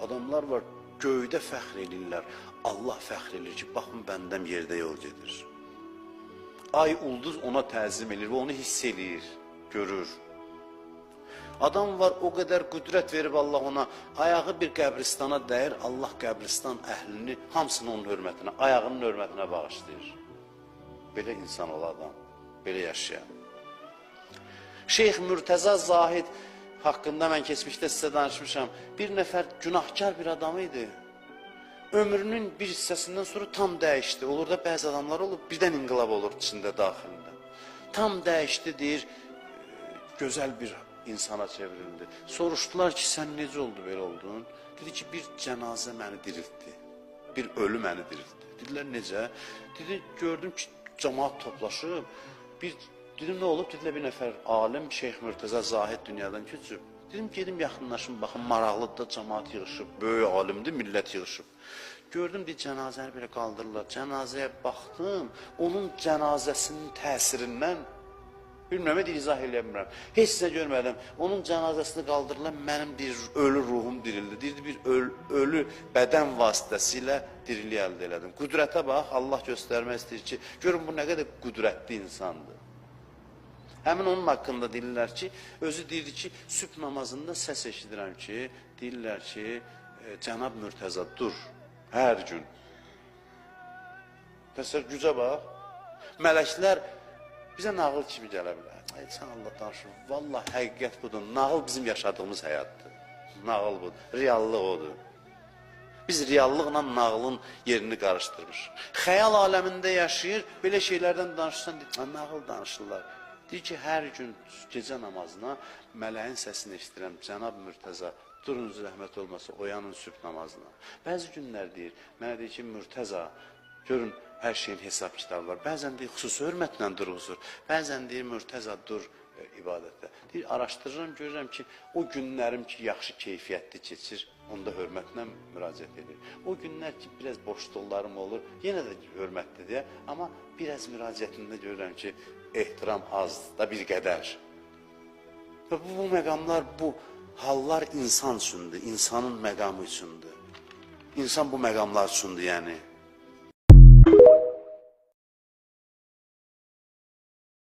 Adamlar var, göydə fəxr edirlər. Allah fəxr edir ki, baxın bəndəm yerdə yol gedir. Ay, ulduz ona təzim edir və onu hiss edir, görür. Adam var, o qədər qüdrət verib Allah ona, ayağı bir qəbristana dəyir, Allah qəbristan əhlini hamısını onun hörmətinə, ayağının hörmətinə bağışlayır. Belə insan ol adam, belə yaşayan. Şeyx Mürtəza Zahid haqqında mən keçmişdə sizə danışmışam. Bir nəfər günahkar bir adam idi. Ömrünün bir hissəsindən sonra tam dəyişdi. Olur da bəzi adamlar olub, birdən inqilab olur içində, daxilində. Tam dəyişdi, deyir, gözəl bir insana çevrildi. Soruşdular ki, sən necə oldu, belə oldun? Dedi ki, bir cənazə məni diriltdi. Bir ölü məni diriltdi. Dedilər, necə? Dedi, gördüm ki, cəmaat toplaşıb. Dedim, nə olub? Dedilər, bir nəfər alim, Şeyx Mürtəza Zahid dünyadan keçib. Dedim, gedim yaxınlaşım, baxın, maraqlıdır da cəmaat yığışıb, böyük alimdir, millət yığışıb. Gördüm, deyir, cənazəni belə qaldırırlar. Cənazəyə baxdım, onun cənazəsinin təsirindən, bilmirəm, izah eləyə bilmirəm. Heç sizə görmədim, onun cənazəsini qaldırırlar, mənim bir ölü ruhum dirildi. Deyirdi, bir ölü bədən vasitəsilə diriliyi əldə elədim. Qüdrətə bax, Allah göstərmək istəyir ki, görün, bu nə qədər qüdrətli insandır. Həmin onun haqqında deyirlər ki, özü deyirdi ki, sübh namazında səs eşidirəm ki, deyirlər ki, Cənab Mürtəza dur, hər gün. Təsəvvür gücə bax, mələklər bizə nağıl kimi gələ bilər. Sən Allah danışır, vallahi həqiqət budur, nağıl bizim yaşadığımız həyatdır. Nağıl budur, reallıq odur. Biz reallıqla nağılın yerini qarışdırmışıq. Xəyal aləmində yaşayır, belə şeylərdən danışırsan, nağıl danışırlar. Deyir ki, hər gün gecə namazına mələyin səsini eşidirəm, Cənab Mürtəza, durunuz rəhmət olmasa, oyanın sübh namazına. Bəzi günlər deyir, mənə deyir ki, Mürtəza, görün, hər şeyin hesab kitabı var. Bəzən deyir, xüsusi hörmətlə durğuzur. Bəzən deyir, Mürtəza, dur ibadətdə. Deyir, araşdırıram, görürəm ki, o günlərim ki, yaxşı keyfiyyətli keçir, onda hörmətlə müraciət edir. O günlər ki, biraz boşluqlarım olur, yenə də hörmətli deyə, amma biraz müraciətində görürəm ki, ehtiram azdır da bir qədər. Və bu məqamlar, bu hallar insan üçündür, insanın məqamı üçündür. İnsan bu məqamlar üçündür, yəni.